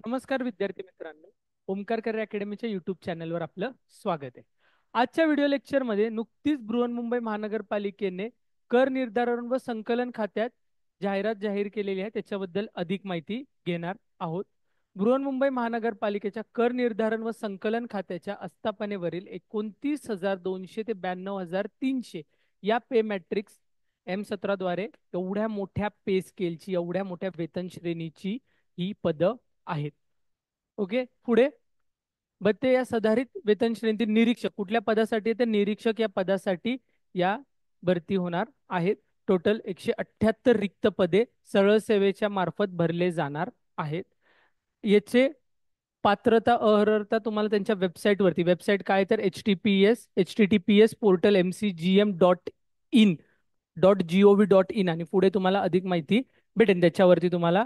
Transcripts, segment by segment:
नमस्कार विद्यार्थी मित्रांनो. ओमकार करिअर अकॅडमीच्या युट्यूब चॅनलवर आपलं स्वागत आहे. आजच्या व्हिडिओ लेक्चरमध्ये नुकतीच बृहन्मुंबई महानगरपालिकेने कर निर्धारण व संकलन खात्यात जाहिरात जाहीर केलेली आहे, त्याच्याबद्दल अधिक माहिती घेणार आहोत. बृहन्मुंबई महानगरपालिकेच्या कर निर्धारण व संकलन खात्याच्या आस्थापनेवरील 29,200 ते 92,300 या पे मॅट्रिक्स M17 द्वारे एवढ्या मोठ्या पे स्केलची, एवढ्या मोठ्या वेतन श्रेणीची ही पदं आहेत. ओके, पुढे बघते या सुधारित वेतन श्रेणी निरीक्षक कुठल्या पदासाठी, तर निरीक्षक या पदासाठी या भरती होणार आहेत. टोटल 178 रिक्त पदे सरळ सेवेच्या मार्फत भरले जाणार आहेत. याचे पात्रता अहर्हता तुम्हाला त्यांच्या वेबसाईटवरती, वेबसाईट काय तर https पोर्टल mcgm.in.gov.in आणि पुढे तुम्हाला अधिक माहिती भेटेल. त्याच्यावरती तुम्हाला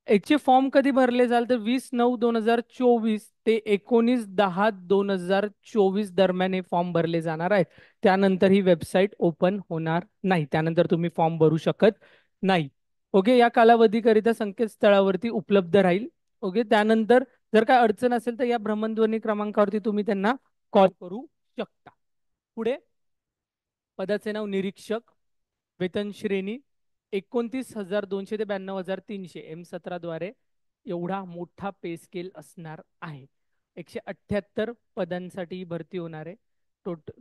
याचे फॉर्म कधी भरले जाल तर 20/9/2024 ते 19/10/2024 दरम्यान हे फॉर्म भरले जाणार आहेत. त्यानंतर ही वेबसाईट ओपन होणार नाही, त्यानंतर तुम्ही फॉर्म भरू शकत नाही. ओके, या कालावधीकरिता संकेतस्थळावरती उपलब्ध राहील. ओके, त्यानंतर जर काय अडचण असेल तर या भ्रमणध्वनी क्रमांकावरती तुम्ही त्यांना कॉल करू शकता. पुढे पदाचे नाव निरीक्षक, वेतन श्रेणी 29,200 ते 92,300 M17 द्वारे एवढा मोठा पे स्केल असणार आहे. 178 पदांसाठी भरती होणार आहे.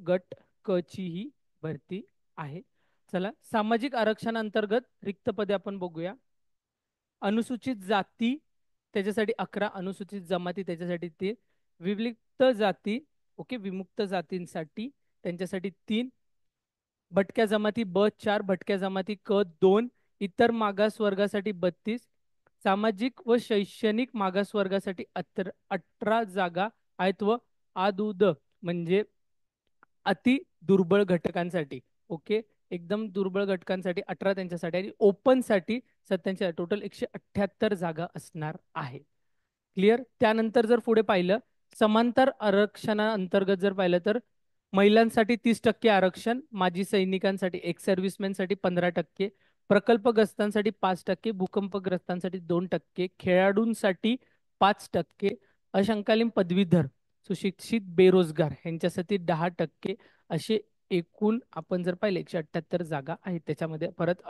गट क ची ही भरती आहे. चला, सामाजिक आरक्षण अंतर्गत रिक्त पदे आपण बघूया. अनुसूचित जाती त्याच्यासाठी 11, अनुसूचित जमाती त्याच्यासाठी 3, विमुक्त जाती, ओके, विमुक्त जातींसाठी त्यांच्यासाठी 3, भटक्या जमाती ब 4, भटक्या जमाती क 2, इतर मागास वर्गासाठी 32, सामाजिक व शैक्षणिक मागास वर्गासाठी 18 जागा आहेत व आदुद म्हणजे अति दुर्बळ घटकांसाठी, ओके, एकदम दुर्बळ घटकांसाठी 18 त्यांच्यासाठी आणि ओपन साठी 27, टोटल 178 जागा असणार आहे. क्लिअर. त्यानंतर जर पुढे पाहिलं समांतर आरक्षणा अंतर्गत जर पाहिलं तर महिलांसाठी 30% आरक्षण, माजी सैनिकांसाठी, एक्स सर्व्हिसमॅनसाठी 15%, प्रकल्पग्रस्तांसाठी 5%, भूकंपग्रस्तांसाठी 2%, खेळाडूंसाठी 5%, अशंकालीन पदवीधर, सुशिक्षित बेरोजगार यांच्यासाठी 10%, असे एकूण आपण जर पाहिले 178 जागा आहेत. त्याच्यामध्ये परत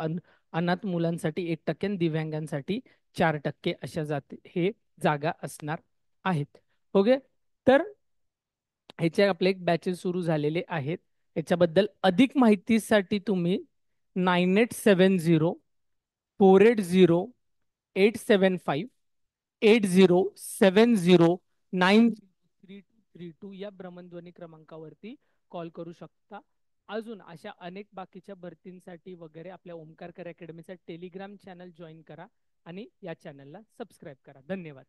अनाथ मुलांसाठी 1% आणि दिव्यांगांसाठी 4% अशा हे जागा असणार आहेत. ओके, तर ह्याचे आपले एक बॅचेस सुरू झालेले आहेत. याच्याबद्दल अधिक माहितीसाठी तुम्ही 9870-480-805-8070-903232 या भ्रमणध्वनी क्रमांकावरती कॉल करू शकता. अजून अशा अनेक बाकीच्या भरतींसाठी वगैरे आपल्या ओमकार करिअर अकॅडमीचा टेलिग्राम चॅनल जॉईन करा आणि या चॅनलला सबस्क्राईब करा. धन्यवाद.